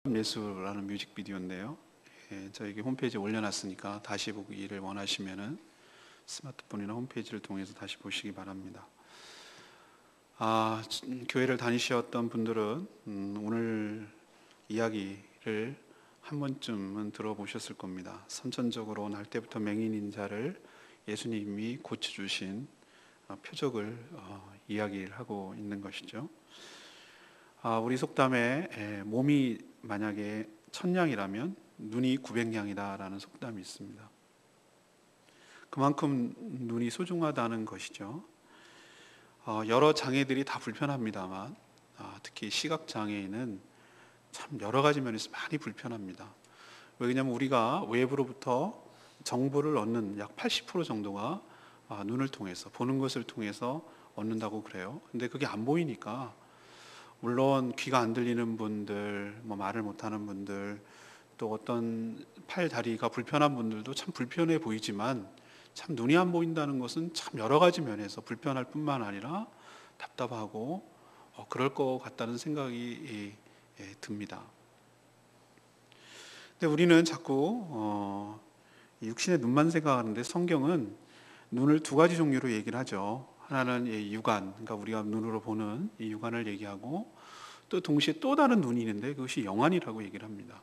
예수라는 뮤직비디오인데요. 저에게 홈페이지에 올려놨으니까 다시 보기를 원하시면은 스마트폰이나 홈페이지를 통해서 다시 보시기 바랍니다. 교회를 다니셨던 분들은 오늘 이야기를 한 번쯤은 들어보셨을 겁니다. 선천적으로 날 때부터 맹인인 자를 예수님이 고쳐주신 표적을 이야기를 하고 있는 것이죠. 우리 속담에 몸이 만약에 1000양이라면 눈이 900양이다라는 속담이 있습니다. 그만큼 눈이 소중하다는 것이죠. 여러 장애들이 다 불편합니다만 특히 시각장애인은 참 여러 가지 면에서 많이 불편합니다. 왜냐하면 우리가 외부로부터 정보를 얻는 약 80% 정도가 눈을 통해서, 보는 것을 통해서 얻는다고 그래요. 근데 그게 안 보이니까, 물론 귀가 안 들리는 분들, 말을 못하는 분들, 또 어떤 팔, 다리가 불편한 분들도 참 불편해 보이지만 참 눈이 안 보인다는 것은 참 여러 가지 면에서 불편할 뿐만 아니라 답답하고 그럴 것 같다는 생각이 듭니다. 근데 우리는 자꾸 육신의 눈만 생각하는데 성경은 눈을 두 가지 종류로 얘기를 하죠. 하나는 육안, 그러니까 우리가 눈으로 보는 이 육안을 얘기하고, 또 동시에 또 다른 눈이 있는데 그것이 영안이라고 얘기를 합니다.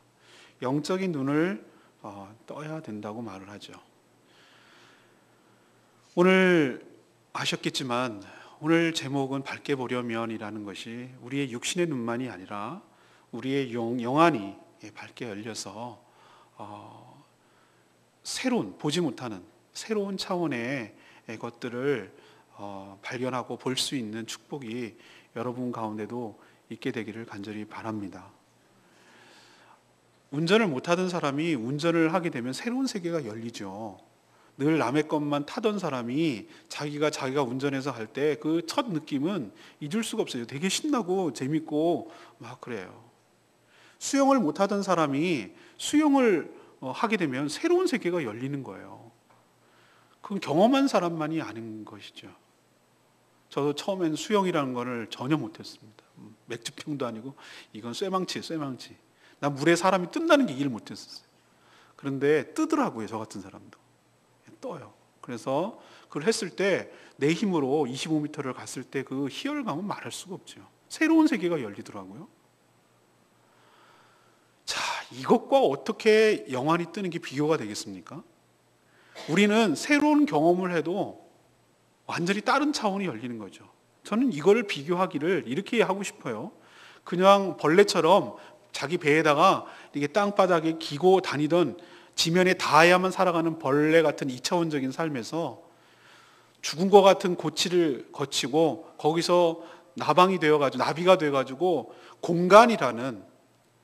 영적인 눈을 떠야 된다고 말을 하죠. 오늘 아셨겠지만 오늘 제목은 밝게 보려면이라는 것이 우리의 육신의 눈만이 아니라 우리의 영안이 밝게 열려서 새로운, 보지 못하는 새로운 차원의 것들을 발견하고 볼 수 있는 축복이 여러분 가운데도 있게 되기를 간절히 바랍니다. 운전을 못하던 사람이 운전을 하게 되면 새로운 세계가 열리죠. 늘 남의 것만 타던 사람이 자기가 운전해서 할 때 그 첫 느낌은 잊을 수가 없어요. 되게 신나고 재밌고 막 그래요. 수영을 못하던 사람이 수영을 하게 되면 새로운 세계가 열리는 거예요. 그건 경험한 사람만이 아는 것이죠. 저도 처음엔 수영이라는 거를 전혀 못했습니다. 맥주병도 아니고 이건 쇠망치. 나 물에 사람이 뜬다는 게 이해를 못했었어요. 그런데 뜨더라고요. 저 같은 사람도 떠요. 그래서 그걸 했을 때 내 힘으로 25m를 갔을 때 그 희열감은 말할 수가 없죠. 새로운 세계가 열리더라고요. 자, 이것과 어떻게 영안이 뜨는 게 비교가 되겠습니까? 우리는 새로운 경험을 해도 완전히 다른 차원이 열리는 거죠. 저는 이거를 비교하기를 이렇게 하고 싶어요. 그냥 벌레처럼 자기 배에다가 이게 땅바닥에 기고 다니던, 지면에 닿아야만 살아가는 벌레 같은 2차원적인 삶에서 죽은 것 같은 고치를 거치고 거기서 나방이 되어가지고, 나비가 되어가지고 공간이라는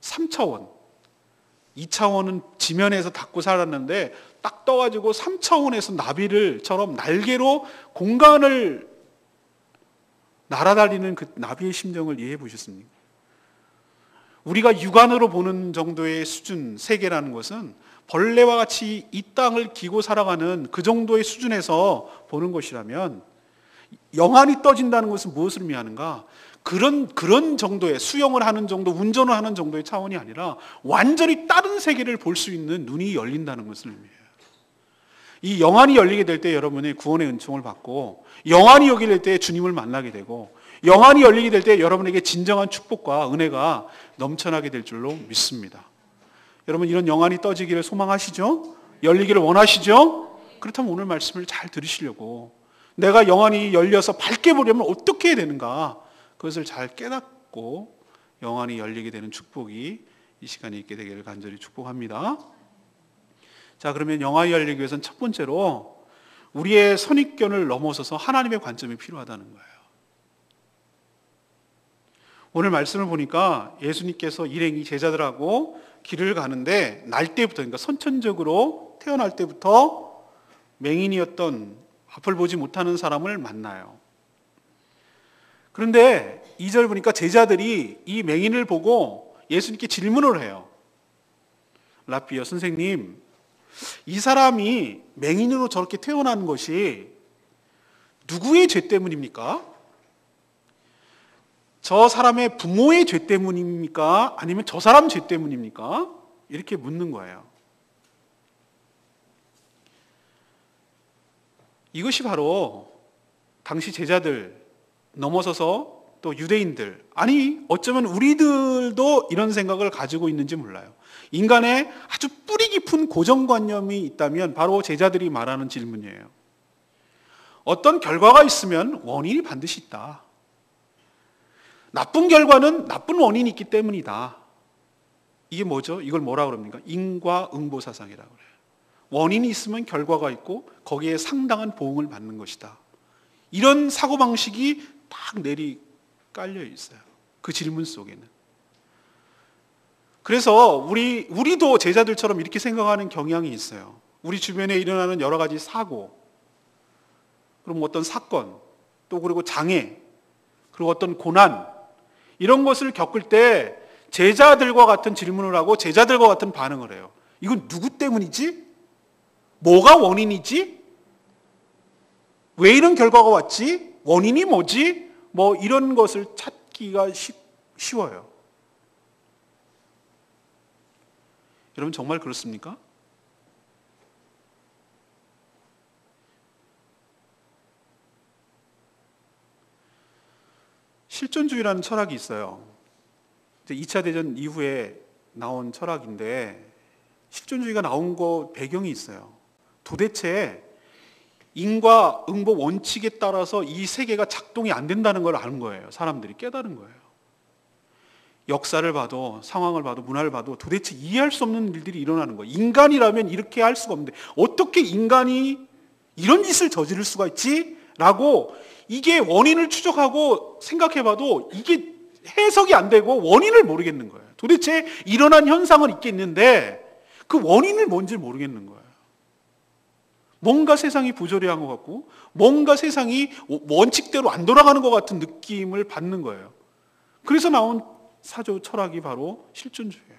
3차원, 2차원은 지면에서 닿고 살았는데 딱 떠가지고 3차원에서 나비를처럼 날개로 공간을 날아다니는 그 나비의 심정을 이해해 보셨습니까? 우리가 육안으로 보는 정도의 수준, 세계라는 것은 벌레와 같이 이 땅을 기고 살아가는 그 정도의 수준에서 보는 것이라면, 영안이 떠진다는 것은 무엇을 의미하는가? 그런 정도의, 수영을 하는 정도, 운전을 하는 정도의 차원이 아니라 완전히 다른 세계를 볼 수 있는 눈이 열린다는 것을 의미해요. 이 영안이 열리게 될 때 여러분의 구원의 은총을 받고, 영안이 열릴 때 주님을 만나게 되고, 영안이 열리게 될 때 여러분에게 진정한 축복과 은혜가 넘쳐나게 될 줄로 믿습니다. 여러분, 이런 영안이 떠지기를 소망하시죠? 열리기를 원하시죠? 그렇다면 오늘 말씀을 잘 들으시려고, 내가 영안이 열려서 밝게 보려면 어떻게 해야 되는가, 그것을 잘 깨닫고 영안이 열리게 되는 축복이 이 시간에 있게 되기를 간절히 축복합니다. 자, 그러면 영안이 열리기 위해서는 첫 번째로 우리의 선입견을 넘어서서 하나님의 관점이 필요하다는 거예요. 오늘 말씀을 보니까 예수님께서 일행이 제자들하고 길을 가는데, 날 때부터, 그러니까 선천적으로 태어날 때부터 맹인이었던, 앞을 보지 못하는 사람을 만나요. 그런데 2절 보니까 제자들이 이 맹인을 보고 예수님께 질문을 해요. 라삐어, 선생님, 이 사람이 맹인으로 저렇게 태어난 것이 누구의 죄 때문입니까? 저 사람의 부모의 죄 때문입니까? 아니면 저 사람 죄 때문입니까? 이렇게 묻는 거예요. 이것이 바로 당시 제자들 넘어서서 또 유대인들, 아니 어쩌면 우리들도 이런 생각을 가지고 있는지 몰라요. 인간의 아주 뿌리 깊은 고정관념이 있다면 바로 제자들이 말하는 질문이에요. 어떤 결과가 있으면 원인이 반드시 있다. 나쁜 결과는 나쁜 원인이 있기 때문이다. 이게 뭐죠? 이걸 뭐라 그럽니까? 인과응보 사상이라고 그래요. 원인이 있으면 결과가 있고 거기에 상당한 보응을 받는 것이다. 이런 사고방식이 딱 내리 깔려 있어요. 그 질문 속에는. 그래서 우리도 제자들처럼 이렇게 생각하는 경향이 있어요. 우리 주변에 일어나는 여러 가지 사고, 그리고 어떤 사건, 또 그리고 장애, 그리고 어떤 고난, 이런 것을 겪을 때 제자들과 같은 질문을 하고 제자들과 같은 반응을 해요. 이건 누구 때문이지? 뭐가 원인이지? 왜 이런 결과가 왔지? 원인이 뭐지? 뭐 이런 것을 찾기가 쉬워요. 여러분 정말 그렇습니까? 실존주의라는 철학이 있어요. 2차 대전 이후에 나온 철학인데 실존주의가 나온 거 배경이 있어요. 도대체 인과응보 원칙에 따라서 이 세계가 작동이 안 된다는 걸 아는 거예요. 사람들이 깨달은 거예요. 역사를 봐도 상황을 봐도 문화를 봐도 도대체 이해할 수 없는 일들이 일어나는 거예요. 인간이라면 이렇게 할 수가 없는데 어떻게 인간이 이런 짓을 저지를 수가 있지? 라고 이게 원인을 추적하고 생각해봐도 이게 해석이 안 되고 원인을 모르겠는 거예요. 도대체 일어난 현상은 있겠는데 그 원인을 뭔지 모르겠는 거예요. 뭔가 세상이 부조리한 것 같고 뭔가 세상이 원칙대로 안 돌아가는 것 같은 느낌을 받는 거예요. 그래서 나온 사조 철학이 바로 실존주의예요.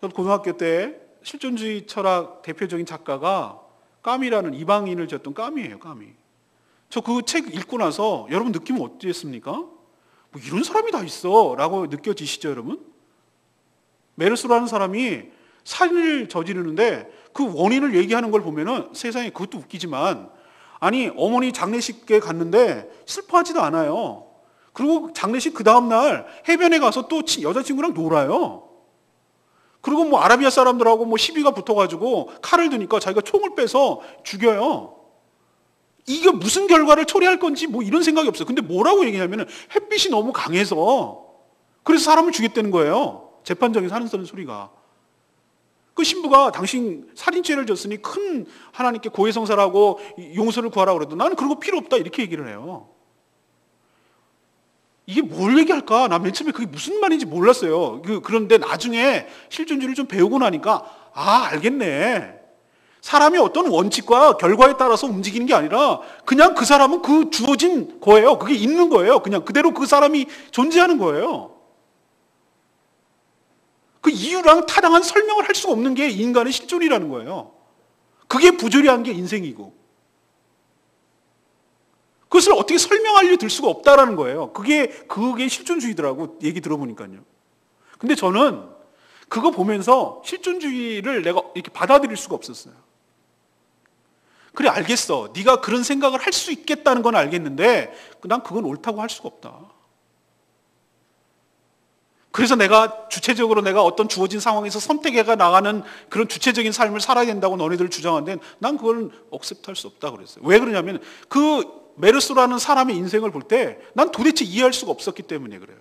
저도 고등학교 때 실존주의 철학 대표적인 작가가 까미라는 이방인을 지었던 까미예요. 까미. 저 그 책 읽고 나서 여러분 느낌은 어땠습니까? 뭐 이런 사람이 다 있어 라고 느껴지시죠 여러분? 메르스라는 사람이 살인을 저지르는데 그 원인을 얘기하는 걸 보면은 세상에 그것도 웃기지만 아니 어머니 장례식에 갔는데 슬퍼하지도 않아요. 그리고 장례식 그 다음날 해변에 가서 또 여자친구랑 놀아요. 그리고 뭐 아라비아 사람들하고 뭐 시비가 붙어가지고 칼을 드니까 자기가 총을 빼서 죽여요. 이게 무슨 결과를 초래할 건지 뭐 이런 생각이 없어요. 근데 뭐라고 얘기하냐면 햇빛이 너무 강해서 그래서 사람을 죽였다는 거예요. 재판정에서 하는 소리가. 그 신부가 당신 살인죄를 졌으니 큰 하나님께 고해성사라고 용서를 구하라고 그래도 나는 그런 거 필요 없다 이렇게 얘기를 해요. 이게 뭘 얘기할까? 나 맨 처음에 그게 무슨 말인지 몰랐어요. 그런데 나중에 실존주의를 좀 배우고 나니까 알겠네. 사람이 어떤 원칙과 결과에 따라서 움직이는 게 아니라 그냥 그 사람은 그 주어진 거예요. 그게 있는 거예요. 그냥 그대로 그 사람이 존재하는 거예요. 그 이유랑 타당한 설명을 할 수가 없는 게 인간의 실존이라는 거예요. 그게 부조리한 게 인생이고 그것을 어떻게 설명하려 들 수가 없다라는 거예요. 그게 실존주의더라고 얘기 들어보니까요. 근데 저는 그거 보면서 실존주의를 내가 이렇게 받아들일 수가 없었어요. 그래 알겠어. 네가 그런 생각을 할 수 있겠다는 건 알겠는데 난 그건 옳다고 할 수가 없다. 그래서 주체적으로 내가 어떤 주어진 상황에서 선택해가 나가는 그런 주체적인 삶을 살아야 된다고 너희들 주장하는데 난 그걸 억셉트할 수 없다 그랬어요. 왜 그러냐면 그 메르소라는 사람의 인생을 볼 때 난 도대체 이해할 수가 없었기 때문에 그래요.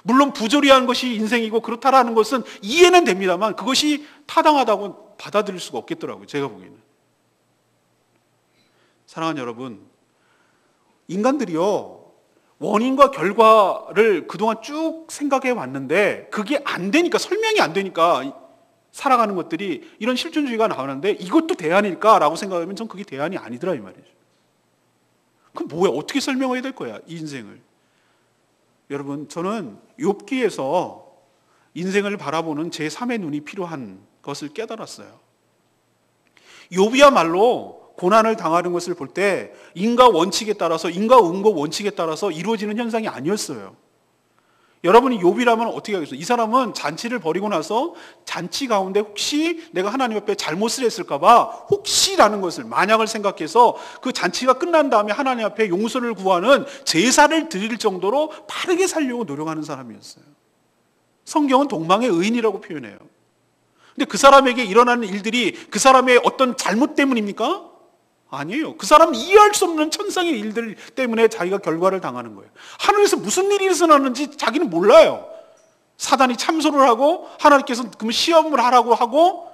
물론 부조리한 것이 인생이고 그렇다라는 것은 이해는 됩니다만 그것이 타당하다고 받아들일 수가 없겠더라고요. 제가 보기에는. 사랑하는 여러분, 인간들이요 원인과 결과를 그동안 쭉 생각해 왔는데 그게 안 되니까 설명이 안 되니까 살아가는 것들이 이런 실존주의가 나오는데 이것도 대안일까라고 생각하면 전 그게 대안이 아니더라 이 말이죠. 그럼 뭐야? 어떻게 설명해야 될 거야 이 인생을? 여러분 저는 욥기에서 인생을 바라보는 제3의 눈이 필요한 것을 깨달았어요. 욥이야말로 고난을 당하는 것을 볼 때 인과 원칙에 따라서, 인과응보 원칙에 따라서 이루어지는 현상이 아니었어요. 여러분이 욥이라면 어떻게 하겠어요? 이 사람은 잔치를 벌이고 나서 잔치 가운데 혹시 내가 하나님 앞에 잘못을 했을까 봐 혹시라는 것을, 만약을 생각해서 그 잔치가 끝난 다음에 하나님 앞에 용서를 구하는 제사를 드릴 정도로 바르게 살려고 노력하는 사람이었어요. 성경은 동망의 의인이라고 표현해요. 근데 그 사람에게 일어나는 일들이 그 사람의 어떤 잘못 때문입니까? 아니에요. 그 사람은 이해할 수 없는 천상의 일들 때문에 자기가 결과를 당하는 거예요. 하늘에서 무슨 일이 일어나는지 자기는 몰라요. 사단이 참소를 하고 하나님께서 그러면 시험을 하라고 하고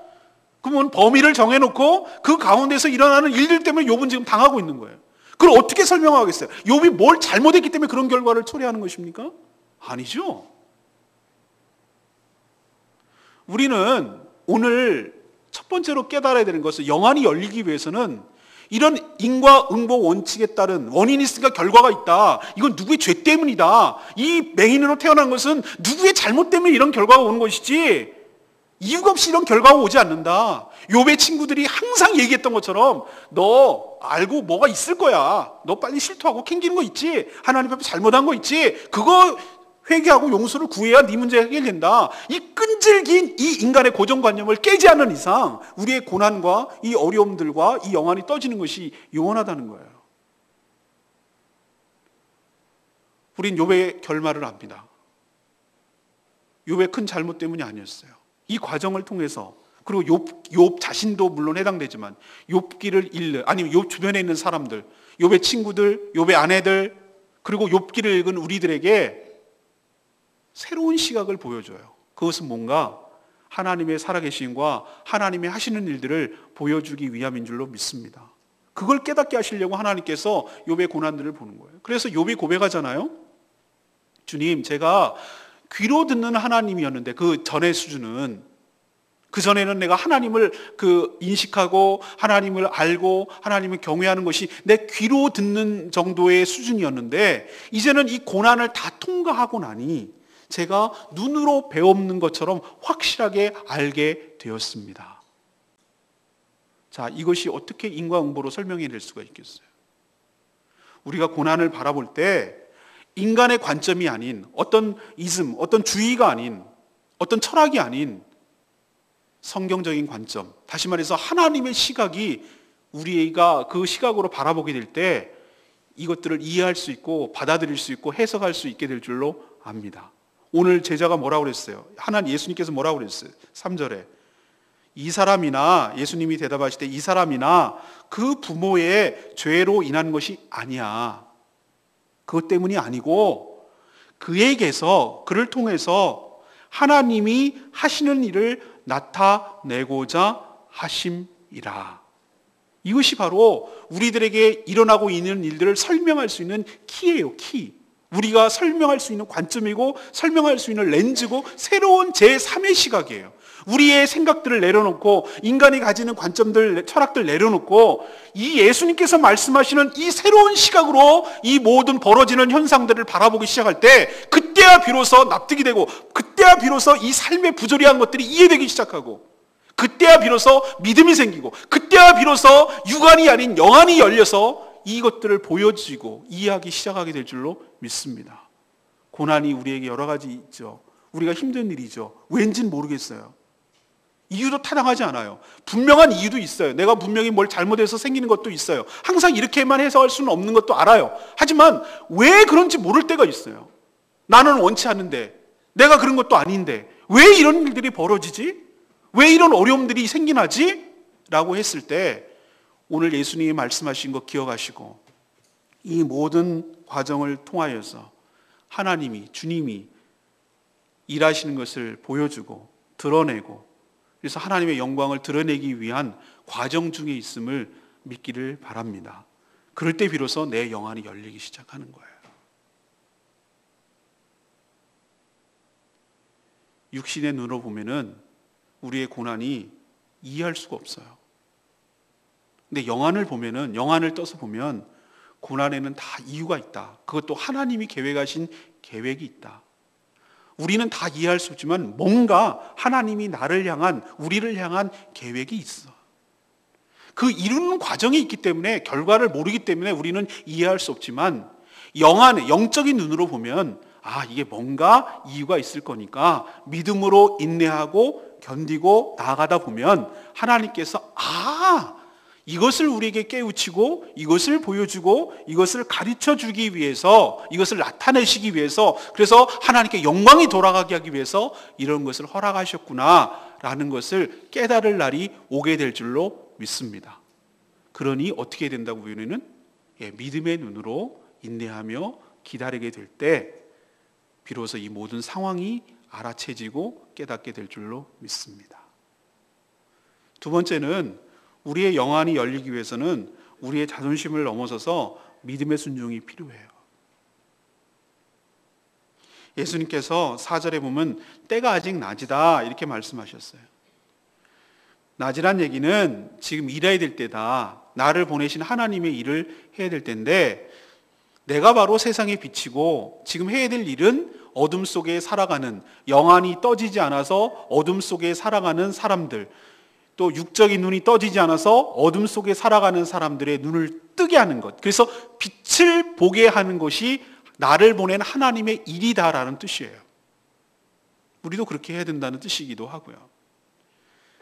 그러면 범위를 정해놓고 그 가운데서 일어나는 일들 때문에 욥은 지금 당하고 있는 거예요. 그걸 어떻게 설명하겠어요? 욥이 뭘 잘못했기 때문에 그런 결과를 초래하는 것입니까? 아니죠. 우리는 오늘 첫 번째로 깨달아야 되는 것은, 영안이 열리기 위해서는 이런 인과응보 원칙에 따른 원인이 있으니까 결과가 있다. 이건 누구의 죄 때문이다. 이 맹인으로 태어난 것은 누구의 잘못 때문에 이런 결과가 오는 것이지 이유가 없이 이런 결과가 오지 않는다. 욥의 친구들이 항상 얘기했던 것처럼 너 알고 뭐가 있을 거야. 너 빨리 실토하고 캥기는 거 있지. 하나님 앞에 잘못한 거 있지. 그거 회개하고 용서를 구해야 네 문제 해결된다. 이 끈질긴 이 인간의 고정관념을 깨지 않는 이상 우리의 고난과 이 어려움들과 이 영안이 떠지는 것이 영원하다는 거예요. 우린 욥의 결말을 압니다. 욥의 큰 잘못 때문이 아니었어요. 이 과정을 통해서, 그리고 욥 자신도 물론 해당되지만 욥기를 읽는, 아니면 욥 주변에 있는 사람들, 욥의 친구들, 욥의 아내들, 그리고 욥기를 읽은 우리들에게 새로운 시각을 보여줘요. 그것은 뭔가 하나님의 살아계심과 하나님의 하시는 일들을 보여주기 위함인 줄로 믿습니다. 그걸 깨닫게 하시려고 하나님께서 욥의 고난들을 보는 거예요. 그래서 욥이 고백하잖아요. 주님, 제가 귀로 듣는 하나님이었는데, 그 전의 수준은, 그 전에는 내가 하나님을 인식하고 하나님을 알고 하나님을 경외하는 것이 내 귀로 듣는 정도의 수준이었는데, 이제는 이 고난을 다 통과하고 나니 제가 눈으로 배우는 것처럼 확실하게 알게 되었습니다. 자, 이것이 어떻게 인과응보로 설명해낼 수가 있겠어요? 우리가 고난을 바라볼 때 인간의 관점이 아닌, 어떤 이즘, 어떤 주의가 아닌, 어떤 철학이 아닌 성경적인 관점, 다시 말해서 하나님의 시각이 우리가 그 시각으로 바라보게 될 때 이것들을 이해할 수 있고 받아들일 수 있고 해석할 수 있게 될 줄로 압니다. 오늘 제자가 뭐라고 그랬어요? 예수님께서 뭐라고 그랬어요? 3절에 이 사람이나, 예수님이 대답하실 때 이 사람이나 그 부모의 죄로 인한 것이 아니야. 그것 때문이 아니고 그에게서, 그를 통해서 하나님이 하시는 일을 나타내고자 하심이라. 이것이 바로 우리들에게 일어나고 있는 일들을 설명할 수 있는 키예요, 키. 우리가 설명할 수 있는 관점이고 설명할 수 있는 렌즈고 새로운 제3의 시각이에요. 우리의 생각들을 내려놓고 인간이 가지는 관점들, 철학들 내려놓고 이 예수님께서 말씀하시는 이 새로운 시각으로 이 모든 벌어지는 현상들을 바라보기 시작할 때 그때야 비로소 납득이 되고, 그때야 비로소 이 삶의 부조리한 것들이 이해되기 시작하고, 그때야 비로소 믿음이 생기고, 그때야 비로소 육안이 아닌 영안이 열려서 이것들을 보여지고 이해하기 시작하게 될 줄로 믿습니다. 고난이 우리에게 여러 가지 있죠. 우리가 힘든 일이죠. 왠지는 모르겠어요. 이유도 타당하지 않아요. 분명한 이유도 있어요. 내가 분명히 뭘 잘못해서 생기는 것도 있어요. 항상 이렇게만 해석할 수는 없는 것도 알아요. 하지만 왜 그런지 모를 때가 있어요. 나는 원치 않는데, 내가 그런 것도 아닌데 왜 이런 일들이 벌어지지? 왜 이런 어려움들이 생기나지? 라고 했을 때 오늘 예수님이 말씀하신 거 기억하시고 이 모든 과정을 통하여서 하나님이, 주님이 일하시는 것을 보여주고 드러내고, 그래서 하나님의 영광을 드러내기 위한 과정 중에 있음을 믿기를 바랍니다. 그럴 때 비로소 내 영안이 열리기 시작하는 거예요. 육신의 눈으로 보면은 우리의 고난이 이해할 수가 없어요. 근데 영안을 보면은, 영안을 떠서 보면 고난에는 다 이유가 있다. 그것도 하나님이 계획하신 계획이 있다. 우리는 다 이해할 수 없지만 뭔가 하나님이 나를 향한, 우리를 향한 계획이 있어. 그 이루는 과정이 있기 때문에, 결과를 모르기 때문에 우리는 이해할 수 없지만, 영적인 눈으로 보면 이게 뭔가 이유가 있을 거니까 믿음으로 인내하고 견디고 나아가다 보면 하나님께서 이것을 우리에게 깨우치고 이것을 보여주고 이것을 가르쳐 주기 위해서, 이것을 나타내시기 위해서, 그래서 하나님께 영광이 돌아가게 하기 위해서 이런 것을 허락하셨구나 라는 것을 깨달을 날이 오게 될 줄로 믿습니다. 그러니 어떻게 된다고 우리는 믿음의 눈으로 인내하며 기다리게 될 때 비로소 이 모든 상황이 알아채지고 깨닫게 될 줄로 믿습니다. 두 번째는, 우리의 영안이 열리기 위해서는 우리의 자존심을 넘어서서 믿음의 순종이 필요해요. 예수님께서 4절에 보면 때가 아직 낮이다 이렇게 말씀하셨어요. 낮이란 얘기는 지금 일해야 될 때다. 나를 보내신 하나님의 일을 해야 될 때인데, 내가 바로 세상의 빛이고 지금 해야 될 일은 어둠 속에 살아가는, 영안이 떠지지 않아서 어둠 속에 살아가는 사람들, 또 육적인 눈이 떠지지 않아서 어둠 속에 살아가는 사람들의 눈을 뜨게 하는 것, 그래서 빛을 보게 하는 것이 나를 보낸 하나님의 일이다라는 뜻이에요. 우리도 그렇게 해야 된다는 뜻이기도 하고요.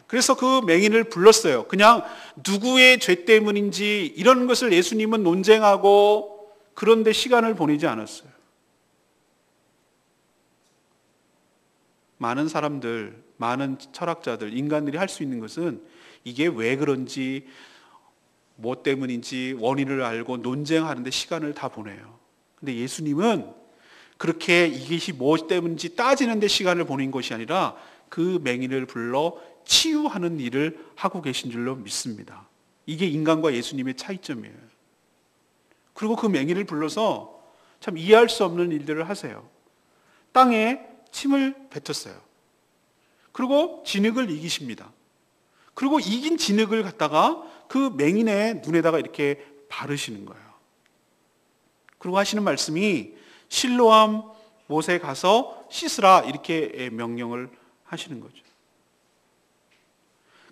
그래서 그 맹인을 불렀어요. 그냥 누구의 죄 때문인지 이런 것을 예수님은 논쟁하고 그런데 시간을 보내지 않았어요. 많은 사람들, 많은 철학자들, 인간들이 할 수 있는 것은 이게 왜 그런지, 뭐 때문인지 원인을 알고 논쟁하는데 시간을 다 보내요. 근데 예수님은 그렇게 이것이 무엇 때문인지 따지는데 시간을 보낸 것이 아니라 그 맹인을 불러 치유하는 일을 하고 계신 줄로 믿습니다. 이게 인간과 예수님의 차이점이에요. 그리고 그 맹인을 불러서 참 이해할 수 없는 일들을 하세요. 땅에 침을 뱉었어요. 그리고 진흙을 이기십니다. 그리고 이긴 진흙을 갖다가 그 맹인의 눈에다가 이렇게 바르시는 거예요. 그리고 하시는 말씀이 실로암 못에 가서 씻으라 이렇게 명령을 하시는 거죠.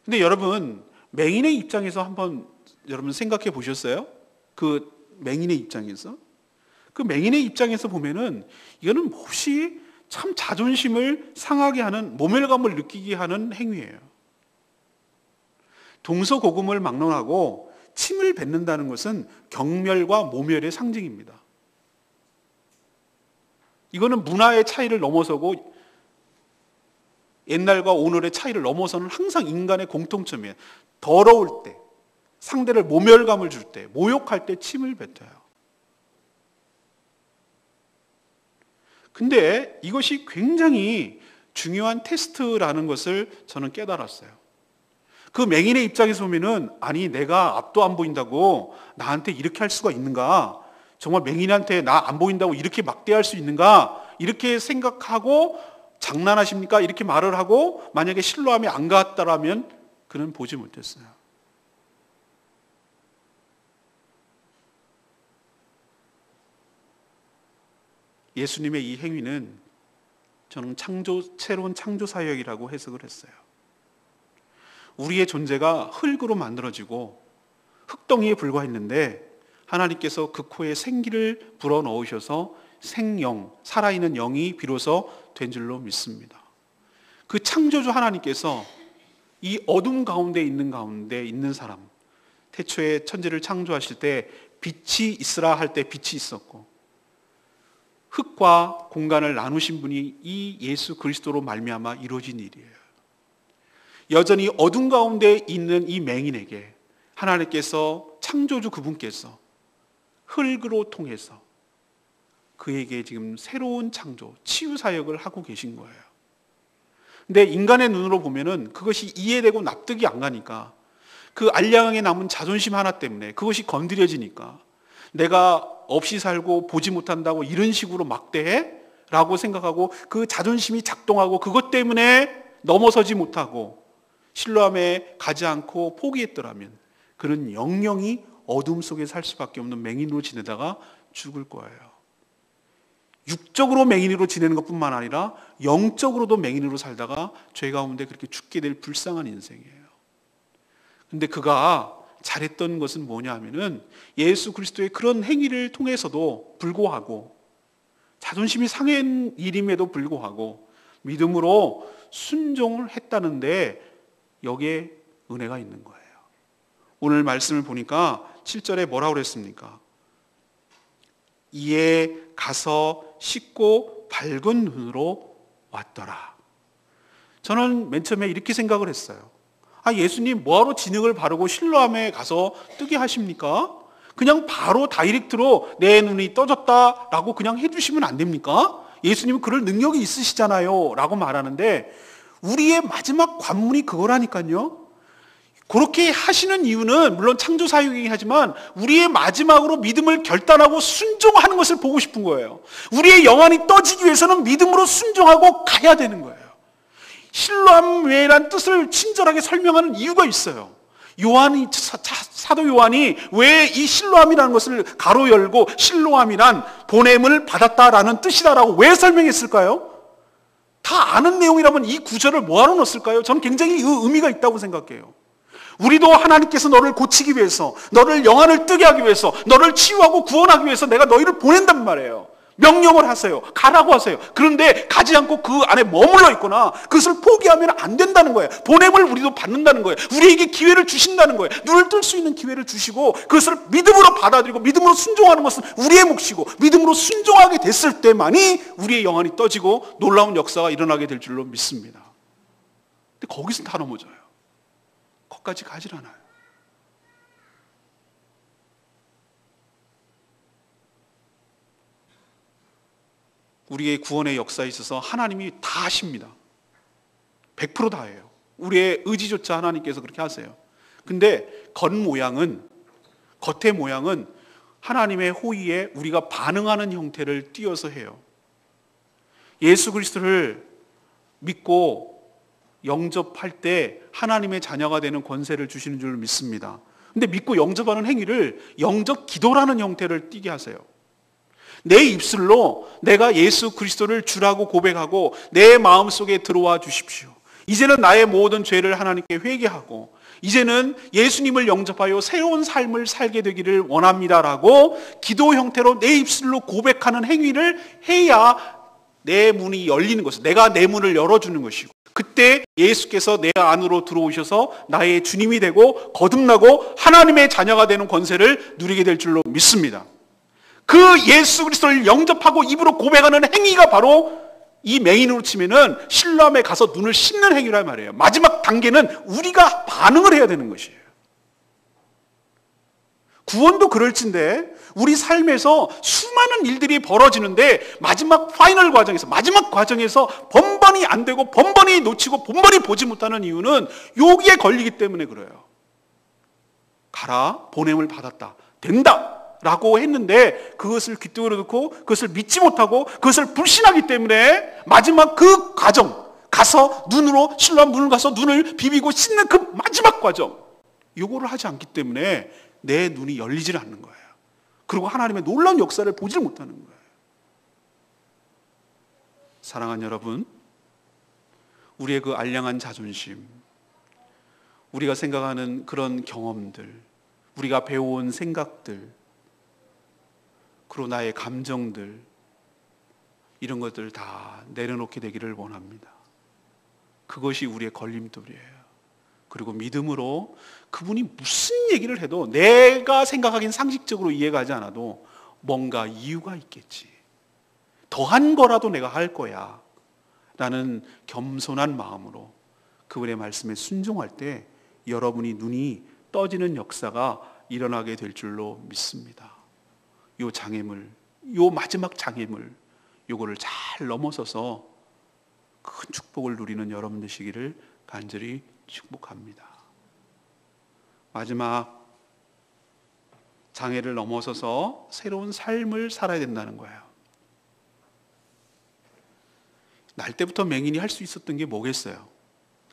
근데 여러분, 맹인의 입장에서 한번 여러분 생각해 보셨어요? 그 맹인의 입장에서? 그 맹인의 입장에서 보면은 이거는 몹시 참 자존심을 상하게 하는, 모멸감을 느끼게 하는 행위예요. 동서고금을 막론하고 침을 뱉는다는 것은 경멸과 모멸의 상징입니다. 이거는 문화의 차이를 넘어서고 옛날과 오늘의 차이를 넘어서는 항상 인간의 공통점이에요. 더러울 때, 상대를 모멸감을 줄 때, 모욕할 때 침을 뱉어요. 근데 이것이 굉장히 중요한 테스트라는 것을 저는 깨달았어요. 그 맹인의 입장에서 보면은, 아니 내가 앞도 안 보인다고 나한테 이렇게 할 수가 있는가? 정말 맹인한테 나 안 보인다고 이렇게 막대할 수 있는가? 이렇게 생각하고 장난하십니까? 이렇게 말을 하고 만약에 실로암에 안 갔다라면 그는 보지 못했어요. 예수님의 이 행위는 저는 새로운 창조 사역이라고 해석을 했어요. 우리의 존재가 흙으로 만들어지고 흙덩이에 불과했는데 하나님께서 그 코에 생기를 불어넣으셔서 생영, 살아있는 영이 비로소 된 줄로 믿습니다. 그 창조주 하나님께서 이 어둠 가운데 있는 사람, 태초에 천지를 창조하실 때 빛이 있으라 할 때 빛이 있었고, 흙과 공간을 나누신 분이 이 예수 그리스도로 말미암아 이루어진 일이에요. 여전히 어둠 가운데 있는 이 맹인에게 하나님께서, 창조주 그분께서 흙으로 통해서 그에게 지금 새로운 창조, 치유 사역을 하고 계신 거예요. 근데 인간의 눈으로 보면은 그것이 이해되고 납득이 안 가니까, 그 알량하게 남은 자존심 하나 때문에 그것이 건드려지니까 내가 없이 살고 보지 못한다고 이런 식으로 막대해? 라고 생각하고 그 자존심이 작동하고 그것 때문에 넘어서지 못하고 실로암에 가지 않고 포기했더라면 그는 영영이 어둠 속에 살 수밖에 없는 맹인으로 지내다가 죽을 거예요. 육적으로 맹인으로 지내는 것뿐만 아니라 영적으로도 맹인으로 살다가 죄 가운데 그렇게 죽게 될 불쌍한 인생이에요. 근데 그가 잘했던 것은 뭐냐 하면은 예수 그리스도의 그런 행위를 통해서도 불구하고 자존심이 상한 일임에도 불구하고 믿음으로 순종을 했다는데 여기에 은혜가 있는 거예요. 오늘 말씀을 보니까 7절에 뭐라고 그랬습니까? 이에 가서 씻고 밝은 눈으로 왔더라. 저는 맨 처음에 이렇게 생각을 했어요. 예수님 뭐하러 진흙을 바르고 실로암에 가서 뜨게 하십니까? 그냥 바로 다이렉트로 내 눈이 떠졌다라고 그냥 해주시면 안 됩니까? 예수님은 그럴 능력이 있으시잖아요 라고 말하는데 우리의 마지막 관문이 그거라니까요. 그렇게 하시는 이유는 물론 창조사역이긴 하지만 우리의 마지막으로 믿음을 결단하고 순종하는 것을 보고 싶은 거예요. 우리의 영안이 떠지기 위해서는 믿음으로 순종하고 가야 되는 거예요. 실로암회란 뜻을 친절하게 설명하는 이유가 있어요. 사도 요한이 왜 이 실로암이라는 것을 가로 열고 실로암이란 보냄을 받았다라는 뜻이다라고 왜 설명했을까요? 다 아는 내용이라면 이 구절을 뭐하러 넣었을까요? 저는 굉장히 의미가 있다고 생각해요. 우리도 하나님께서 너를 고치기 위해서, 너를 영안을 뜨게 하기 위해서, 너를 치유하고 구원하기 위해서 내가 너희를 보낸단 말이에요. 명령을 하세요. 가라고 하세요. 그런데 가지 않고 그 안에 머물러 있거나 그것을 포기하면 안 된다는 거예요. 보냄을 우리도 받는다는 거예요. 우리에게 기회를 주신다는 거예요. 눈을 뜰 수 있는 기회를 주시고 그것을 믿음으로 받아들이고 믿음으로 순종하는 것은 우리의 몫이고 믿음으로 순종하게 됐을 때만이 우리의 영안이 떠지고 놀라운 역사가 일어나게 될 줄로 믿습니다. 근데 거기서 다 넘어져요. 거기까지 가질 않아요. 우리의 구원의 역사에 있어서 하나님이 다 하십니다. 100% 다 해요. 우리의 의지조차 하나님께서 그렇게 하세요. 근데 겉의 모양은 하나님의 호의에 우리가 반응하는 형태를 띄어서 해요. 예수 그리스도를 믿고 영접할 때 하나님의 자녀가 되는 권세를 주시는 줄 믿습니다. 근데 믿고 영접하는 행위를 영접 기도라는 형태를 띠게 하세요. 내 입술로 내가 예수 그리스도를 주라고 고백하고 내 마음속에 들어와 주십시오. 이제는 나의 모든 죄를 하나님께 회개하고 이제는 예수님을 영접하여 새로운 삶을 살게 되기를 원합니다라고 기도 형태로 내 입술로 고백하는 행위를 해야 내 문이 열리는 것이고 내가 내 문을 열어주는 것이고 그때 예수께서 내 안으로 들어오셔서 나의 주님이 되고 거듭나고 하나님의 자녀가 되는 권세를 누리게 될 줄로 믿습니다. 그 예수 그리스도를 영접하고 입으로 고백하는 행위가 바로 이 맹인으로 치면은 실로암에 가서 눈을 씻는 행위란 말이에요. 마지막 단계는 우리가 반응을 해야 되는 것이에요. 구원도 그럴진데 우리 삶에서 수많은 일들이 벌어지는데 마지막 과정에서 번번이 안 되고 번번이 놓치고 번번이 보지 못하는 이유는 여기에 걸리기 때문에 그래요. 가라, 보냄을 받았다, 된다 라고 했는데 그것을 귓등으로 듣고 그것을 믿지 못하고 그것을 불신하기 때문에 마지막 그 과정 가서 실로암 문을 가서 눈을 비비고 씻는 그 마지막 과정 요거를 하지 않기 때문에 내 눈이 열리질 않는 거예요. 그리고 하나님의 놀라운 역사를 보질 못하는 거예요. 사랑하는 여러분, 우리의 그 알량한 자존심, 우리가 생각하는 그런 경험들, 우리가 배워온 생각들, 그리고 나의 감정들, 이런 것들 다 내려놓게 되기를 원합니다. 그것이 우리의 걸림돌이에요. 그리고 믿음으로 그분이 무슨 얘기를 해도 내가 생각하기엔 상식적으로 이해가 하지 않아도 뭔가 이유가 있겠지. 더한 거라도 내가 할 거야 라는 겸손한 마음으로 그분의 말씀에 순종할 때 여러분이 눈이 떠지는 역사가 일어나게 될 줄로 믿습니다. 요 마지막 장애물 요거를 잘 넘어서서 큰 축복을 누리는 여러분 되시기를 간절히 축복합니다. 마지막 장애를 넘어서서 새로운 삶을 살아야 된다는 거예요. 날 때부터 맹인이 할 수 있었던 게 뭐겠어요?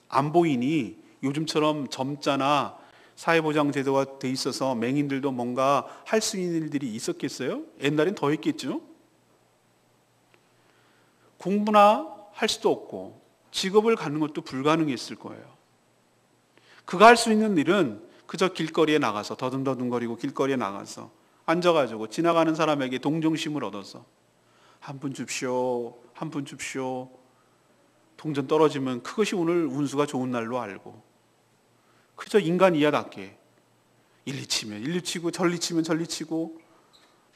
안 보이니 요즘처럼 점자나 사회보장 제도가 돼 있어서 맹인들도 뭔가 할 수 있는 일들이 있었겠어요? 옛날엔 더 했겠죠? 공부나 할 수도 없고 직업을 갖는 것도 불가능했을 거예요. 그가 할 수 있는 일은 그저 길거리에 나가서 더듬더듬거리고 길거리에 나가서 앉아가지고 지나가는 사람에게 동정심을 얻어서 한 푼 줍쇼, 한 푼 줍쇼. 동전 떨어지면 그것이 오늘 운수가 좋은 날로 알고 그저 인간 이하답게 일리 치면 일리 치고 전리 치면 전리 치고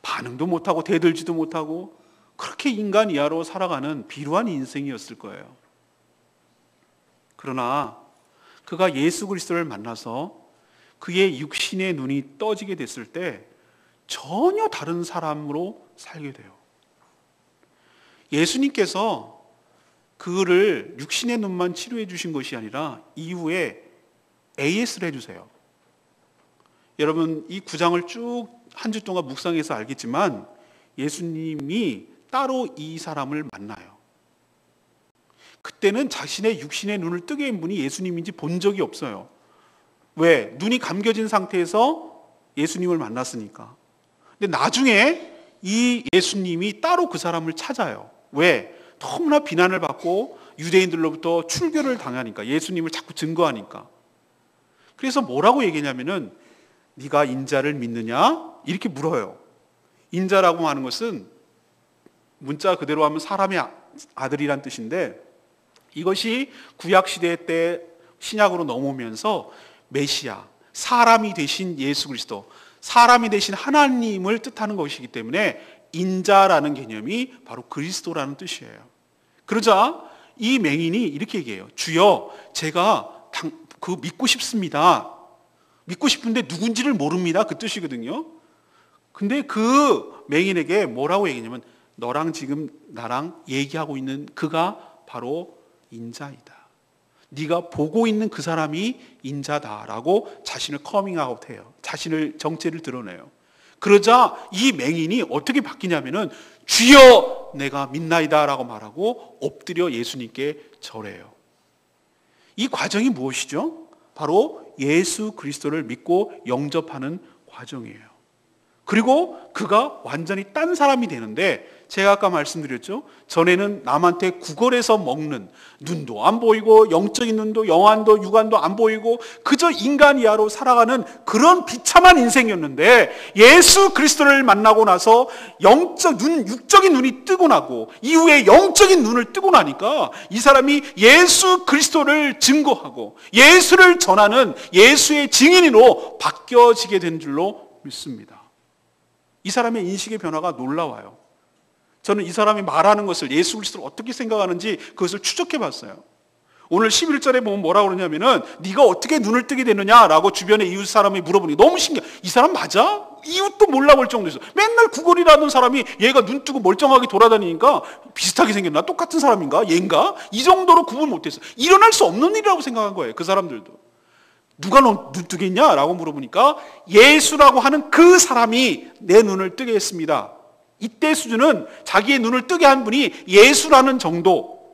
반응도 못하고 대들지도 못하고 그렇게 인간 이하로 살아가는 비루한 인생이었을 거예요. 그러나 그가 예수 그리스도를 만나서 그의 육신의 눈이 떠지게 됐을 때 전혀 다른 사람으로 살게 돼요. 예수님께서 그를 육신의 눈만 치료해 주신 것이 아니라 이후에 AS를 해주세요. 여러분 이 9장을 쭉 한 주 동안 묵상해서 알겠지만 예수님이 따로 이 사람을 만나요. 그때는 자신의 육신의 눈을 뜨게 한 분이 예수님인지 본 적이 없어요. 왜? 눈이 감겨진 상태에서 예수님을 만났으니까. 근데 나중에 이 예수님이 따로 그 사람을 찾아요. 왜? 너무나 비난을 받고 유대인들로부터 출교를 당하니까, 예수님을 자꾸 증거하니까. 그래서 뭐라고 얘기냐면은 네가 인자를 믿느냐? 이렇게 물어요. 인자라고 하는 것은 문자 그대로 하면 사람의 아들이란 뜻인데 이것이 구약시대 때 신약으로 넘어오면서 메시아, 사람이 되신 예수 그리스도, 사람이 되신 하나님을 뜻하는 것이기 때문에 인자라는 개념이 바로 그리스도라는 뜻이에요. 그러자 이 맹인이 이렇게 얘기해요. 주여, 제가 믿고 싶습니다. 믿고 싶은데 누군지를 모릅니다. 그 뜻이거든요. 근데 그 맹인에게 뭐라고 얘기냐면 너랑 지금 나랑 얘기하고 있는 그가 바로 인자이다. 네가 보고 있는 그 사람이 인자다라고 자신을 커밍아웃해요. 자신을 정체를 드러내요. 그러자 이 맹인이 어떻게 바뀌냐면은 주여 내가 믿나이다라고 말하고 엎드려 예수님께 절해요. 이 과정이 무엇이죠? 바로 예수 그리스도를 믿고 영접하는 과정이에요. 그리고 그가 완전히 딴 사람이 되는데 제가 아까 말씀드렸죠. 전에는 남한테 구걸해서 먹는, 눈도 안 보이고 영적인 눈도 영안도 육안도 안 보이고 그저 인간 이하로 살아가는 그런 비참한 인생이었는데 예수 그리스도를 만나고 나서 육적인 눈이 뜨고 나고 이후에 영적인 눈을 뜨고 나니까 이 사람이 예수 그리스도를 증거하고 예수를 전하는 예수의 증인으로 바뀌어지게 된 줄로 믿습니다. 이 사람의 인식의 변화가 놀라워요. 저는 이 사람이 말하는 것을, 예수 그리스도를 어떻게 생각하는지 그것을 추적해 봤어요. 오늘 11절에 보면 뭐라고 그러냐면은 네가 어떻게 눈을 뜨게 되느냐라고 주변에 이웃 사람이 물어보니 너무 신기해. 이 사람 맞아? 이웃도 몰라볼 정도였어. 맨날 구걸이라던 사람이 얘가 눈 뜨고 멀쩡하게 돌아다니니까 비슷하게 생겼나? 똑같은 사람인가? 얘인가? 이 정도로 구분 못했어. 일어날 수 없는 일이라고 생각한 거예요. 그 사람들도. 누가 너 눈 뜨게 했냐? 라고 물어보니까 예수라고 하는 그 사람이 내 눈을 뜨게 했습니다. 이때 수준은 자기의 눈을 뜨게 한 분이 예수라는 정도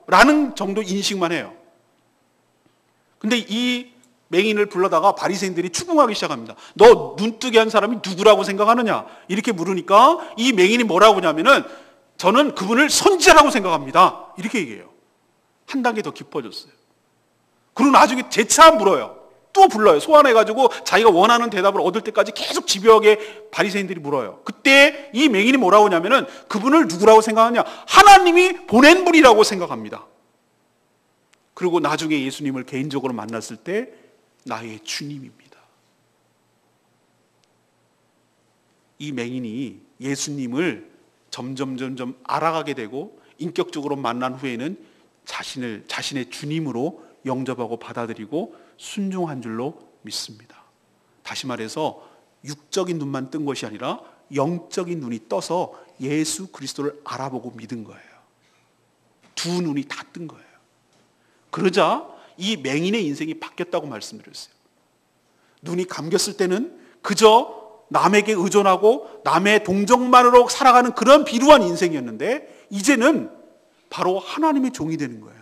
인식만 해요. 근데 이 맹인을 불러다가 바리새인들이 추궁하기 시작합니다. 너 눈 뜨게 한 사람이 누구라고 생각하느냐? 이렇게 물으니까 이 맹인이 뭐라고 하냐면은 저는 그분을 선지자라고 생각합니다. 이렇게 얘기해요. 한 단계 더 깊어졌어요. 그리고 나중에 재차 물어요. 또 불러요. 소환해가지고 자기가 원하는 대답을 얻을 때까지 계속 집요하게 바리새인들이 물어요. 그때 이 맹인이 뭐라고 하냐면은 그분을 누구라고 생각하냐? 하나님이 보낸 분이라고 생각합니다. 그리고 나중에 예수님을 개인적으로 만났을 때 나의 주님입니다. 이 맹인이 예수님을 점점 알아가게 되고 인격적으로 만난 후에는 자신의 주님으로 영접하고 받아들이고 순종한 줄로 믿습니다. 다시 말해서 육적인 눈만 뜬 것이 아니라 영적인 눈이 떠서 예수 그리스도를 알아보고 믿은 거예요. 두 눈이 다 뜬 거예요. 그러자 이 맹인의 인생이 바뀌었다고 말씀드렸어요. 눈이 감겼을 때는 그저 남에게 의존하고 남의 동정만으로 살아가는 그런 비루한 인생이었는데 이제는 바로 하나님의 종이 되는 거예요.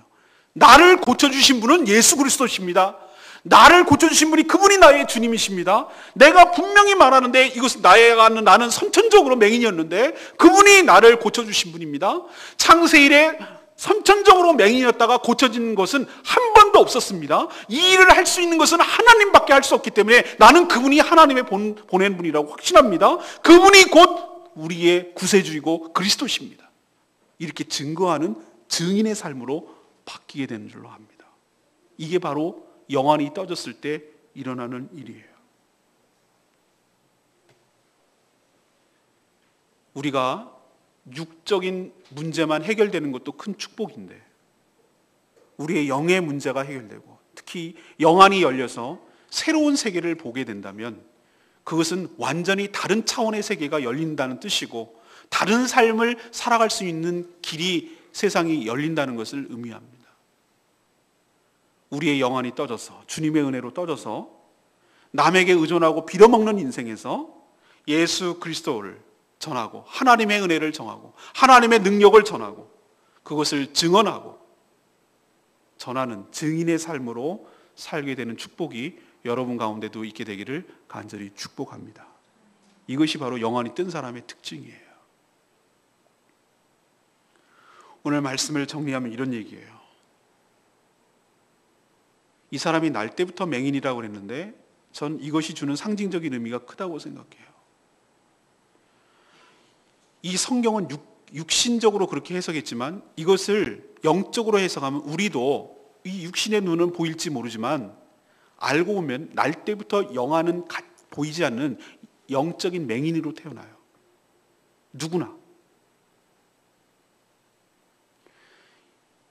나를 고쳐주신 분은 예수 그리스도십니다. 나를 고쳐주신 분이 그분이 나의 주님이십니다. 내가 분명히 말하는데 이것은 나는 선천적으로 맹인이었는데 그분이 나를 고쳐주신 분입니다. 창세 이래 선천적으로 맹인이었다가 고쳐지는 것은 한 번도 없었습니다. 이 일을 할 수 있는 것은 하나님밖에 할 수 없기 때문에 나는 그분이 하나님의 보낸 분이라고 확신합니다. 그분이 곧 우리의 구세주이고 그리스도십니다. 이렇게 증거하는 증인의 삶으로 바뀌게 되는 줄로 압니다. 이게 바로 영안이 떠졌을 때 일어나는 일이에요. 우리가 육적인 문제만 해결되는 것도 큰 축복인데 우리의 영의 문제가 해결되고 특히 영안이 열려서 새로운 세계를 보게 된다면 그것은 완전히 다른 차원의 세계가 열린다는 뜻이고 다른 삶을 살아갈 수 있는 길이 세상이 열린다는 것을 의미합니다. 우리의 영안이 떠져서 주님의 은혜로 떠져서 남에게 의존하고 빌어먹는 인생에서 예수 그리스도를 전하고 하나님의 은혜를 정하고 하나님의 능력을 전하고 그것을 증언하고 전하는 증인의 삶으로 살게 되는 축복이 여러분 가운데도 있게 되기를 간절히 축복합니다. 이것이 바로 영안이 뜬 사람의 특징이에요. 오늘 말씀을 정리하면 이런 얘기예요. 이 사람이 날 때부터 맹인이라고 그랬는데 전 이것이 주는 상징적인 의미가 크다고 생각해요. 이 성경은 육신적으로 그렇게 해석했지만 이것을 영적으로 해석하면 우리도 이 육신의 눈은 보일지 모르지만 알고 보면 날 때부터 영안은 보이지 않는 영적인 맹인으로 태어나요. 누구나.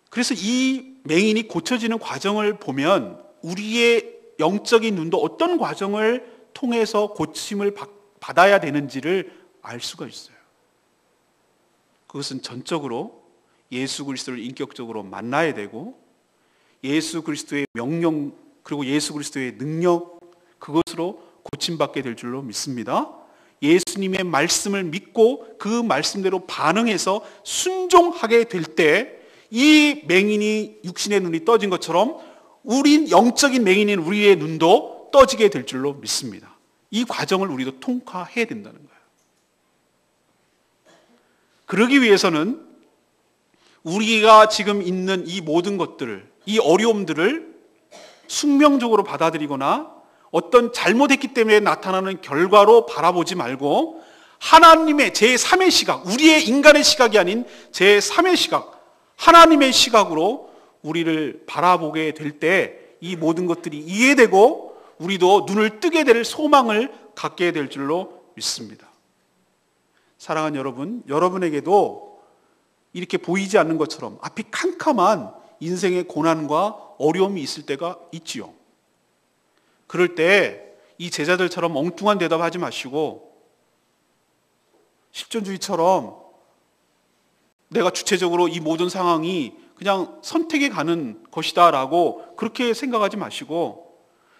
그래서 이 맹인이 고쳐지는 과정을 보면 우리의 영적인 눈도 어떤 과정을 통해서 고침을 받아야 되는지를 알 수가 있어요. 그것은 전적으로 예수 그리스도를 인격적으로 만나야 되고 예수 그리스도의 명령 그리고 예수 그리스도의 능력 그것으로 고침받게 될 줄로 믿습니다. 예수님의 말씀을 믿고 그 말씀대로 반응해서 순종하게 될 때 이 맹인이 육신의 눈이 떠진 것처럼 우린 영적인 맹인인 우리의 눈도 떠지게 될 줄로 믿습니다. 이 과정을 우리도 통과해야 된다는 거예요. 그러기 위해서는 우리가 지금 있는 이 모든 것들을, 이 어려움들을 숙명적으로 받아들이거나 어떤 잘못했기 때문에 나타나는 결과로 바라보지 말고 하나님의 제3의 시각, 우리의 인간의 시각이 아닌 제3의 시각, 하나님의 시각으로 우리를 바라보게 될 때 이 모든 것들이 이해되고 우리도 눈을 뜨게 될 소망을 갖게 될 줄로 믿습니다. 사랑하는 여러분, 여러분에게도 이렇게 보이지 않는 것처럼 앞이 캄캄한 인생의 고난과 어려움이 있을 때가 있지요. 그럴 때 이 제자들처럼 엉뚱한 대답하지 마시고 실존주의처럼 내가 주체적으로 이 모든 상황이 그냥 선택에 가는 것이다 라고 그렇게 생각하지 마시고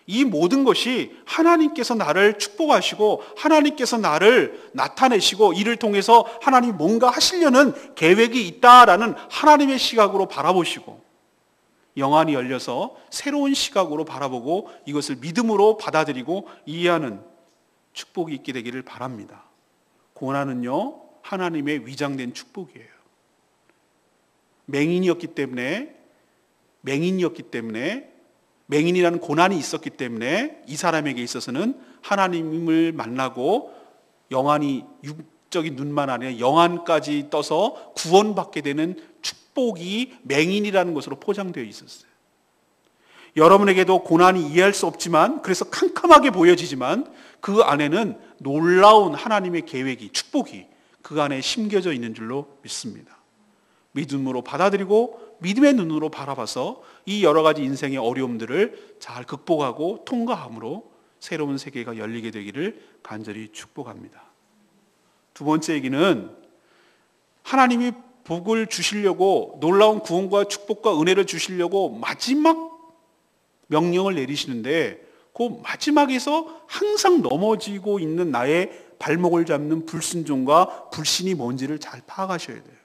이 모든 것이 하나님께서 나를 축복하시고 하나님께서 나를 나타내시고 이를 통해서 하나님이 뭔가 하시려는 계획이 있다라는 하나님의 시각으로 바라보시고 영안이 열려서 새로운 시각으로 바라보고 이것을 믿음으로 받아들이고 이해하는 축복이 있게 되기를 바랍니다. 고난은요 하나님의 위장된 축복이에요. 맹인이었기 때문에 맹인이라는 고난이 있었기 때문에 이 사람에게 있어서는 하나님을 만나고 영안이 육적인 눈만 아니라 영안까지 떠서 구원받게 되는 축복이 맹인이라는 것으로 포장되어 있었어요. 여러분에게도 고난이 이해할 수 없지만 그래서 캄캄하게 보여지지만 그 안에는 놀라운 하나님의 계획이 축복이 그 안에 심겨져 있는 줄로 믿습니다. 믿음으로 받아들이고 믿음의 눈으로 바라봐서 이 여러 가지 인생의 어려움들을 잘 극복하고 통과함으로 새로운 세계가 열리게 되기를 간절히 축복합니다. 두 번째 얘기는 하나님이 복을 주시려고 놀라운 구원과 축복과 은혜를 주시려고 마지막 명령을 내리시는데 그 마지막에서 항상 넘어지고 있는 나의 발목을 잡는 불순종과 불신이 뭔지를 잘 파악하셔야 돼요.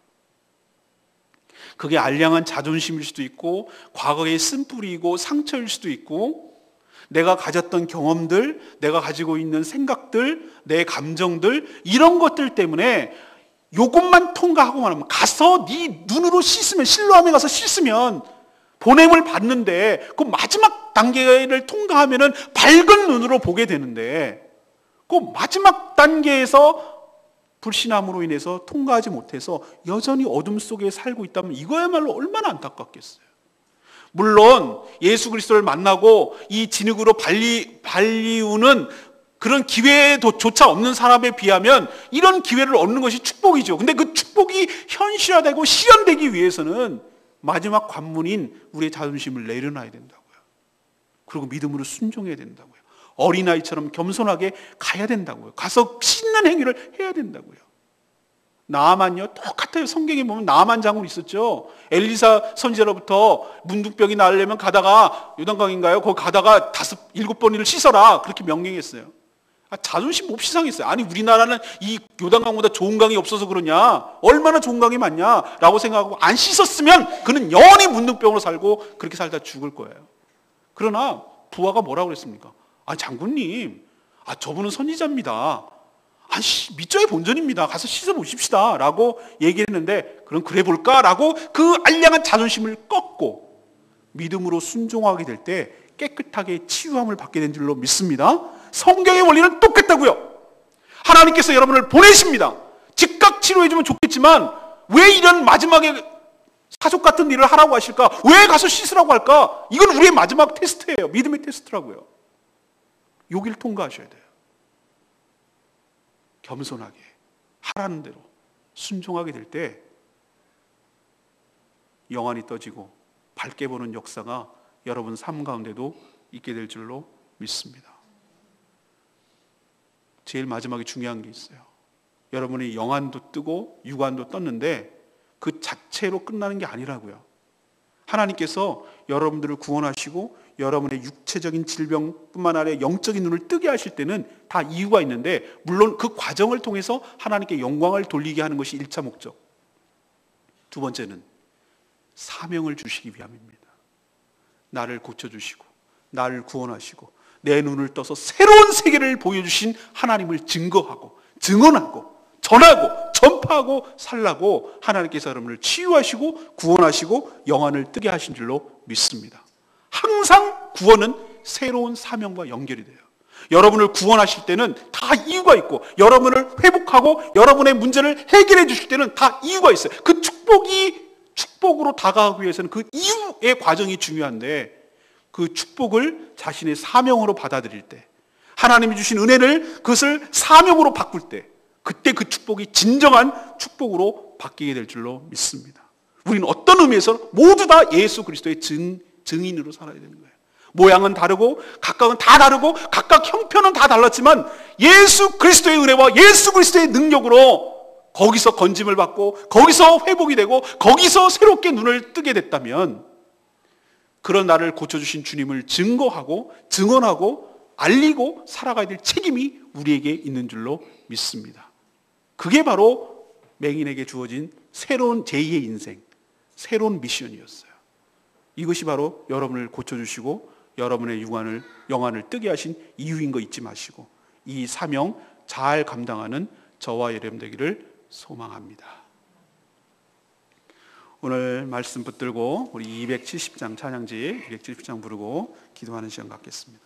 그게 알량한 자존심일 수도 있고 과거의 쓴뿌리이고 상처일 수도 있고 내가 가졌던 경험들, 내가 가지고 있는 생각들, 내 감정들 이런 것들 때문에 요것만 통과하고만 하면, 가서 네 눈으로 씻으면, 실로암에 가서 씻으면 보냄을 받는데, 그 마지막 단계를 통과하면은 밝은 눈으로 보게 되는데, 그 마지막 단계에서 불신함으로 인해서 통과하지 못해서 여전히 어둠 속에 살고 있다면 이거야말로 얼마나 안타깝겠어요. 물론 예수 그리스도를 만나고 이 진흙으로 발리우는 그런 기회조차 없는 사람에 비하면 이런 기회를 얻는 것이 축복이죠. 근데 그 축복이 현실화되고 실현되기 위해서는 마지막 관문인 우리의 자존심을 내려놔야 된다고요. 그리고 믿음으로 순종해야 된다고요. 어린아이처럼 겸손하게 가야 된다고요. 가서 씻는 행위를 해야 된다고요. 나아만요, 똑같아요. 성경에 보면 나아만 장군 있었죠. 엘리사 선지자로부터 문둥병이 나으려면 가다가, 요단강인가요? 거기 가다가 7번을 씻어라, 그렇게 명령했어요. 자존심 몹시 상했어요. 아니, 우리나라는 이 요단강보다 좋은 강이 없어서 그러냐, 얼마나 좋은 강이 많냐 라고 생각하고 안 씻었으면 그는 영원히 문둥병으로 살고 그렇게 살다 죽을 거예요. 그러나 부하가 뭐라고 그랬습니까? 장군님, 저분은 선지자입니다. 밑져의 본전입니다. 가서 씻어보십시다 라고 얘기했는데, 그럼 그래 볼까? 라고 그 알량한 자존심을 꺾고 믿음으로 순종하게 될 때 깨끗하게 치유함을 받게 된 줄로 믿습니다. 성경의 원리는 똑같다고요. 하나님께서 여러분을 보내십니다. 즉각 치료해주면 좋겠지만 왜 이런 마지막에 사족 같은 일을 하라고 하실까? 왜 가서 씻으라고 할까? 이건 우리의 마지막 테스트예요. 믿음의 테스트라고요. 여기를 통과하셔야 돼요. 겸손하게 하라는 대로 순종하게 될 때 영안이 떠지고 밝게 보는 역사가 여러분 삶 가운데도 있게 될 줄로 믿습니다. 제일 마지막에 중요한 게 있어요. 여러분이 영안도 뜨고 육안도 떴는데 그 자체로 끝나는 게 아니라고요. 하나님께서 여러분들을 구원하시고 여러분의 육체적인 질병뿐만 아니라 영적인 눈을 뜨게 하실 때는 다 이유가 있는데, 물론 그 과정을 통해서 하나님께 영광을 돌리게 하는 것이 1차 목적. 두 번째는 사명을 주시기 위함입니다. 나를 고쳐주시고 나를 구원하시고 내 눈을 떠서 새로운 세계를 보여주신 하나님을 증거하고 증언하고 전하고 전파하고 살라고 하나님께서 여러분을 치유하시고 구원하시고 영안을 뜨게 하신 줄로 믿습니다. 항상 구원은 새로운 사명과 연결이 돼요. 여러분을 구원하실 때는 다 이유가 있고, 여러분을 회복하고 여러분의 문제를 해결해 주실 때는 다 이유가 있어요. 그 축복으로 다가가기 위해서는 그 이유의 과정이 중요한데, 그 축복을 자신의 사명으로 받아들일 때, 하나님이 주신 은혜를 그것을 사명으로 바꿀 때, 그때 그 축복이 진정한 축복으로 바뀌게 될 줄로 믿습니다. 우리는 어떤 의미에서 모두 다 예수 그리스도의 증인으로 살아야 되는 거예요. 모양은 다르고 각각은 다 다르고 각각 형편은 다 달랐지만 예수 그리스도의 은혜와 예수 그리스도의 능력으로 거기서 건짐을 받고 거기서 회복이 되고 거기서 새롭게 눈을 뜨게 됐다면, 그런 나를 고쳐주신 주님을 증거하고 증언하고 알리고 살아가야 될 책임이 우리에게 있는 줄로 믿습니다. 그게 바로 맹인에게 주어진 새로운 제2의 인생, 새로운 미션이었어요. 이것이 바로 여러분을 고쳐주시고 여러분의 영안을 뜨게 하신 이유인 거 잊지 마시고 이 사명 잘 감당하는 저와 여러분 되기를 소망합니다. 오늘 말씀 붙들고 우리 270장 찬양지 270장 부르고 기도하는 시간 갖겠습니다.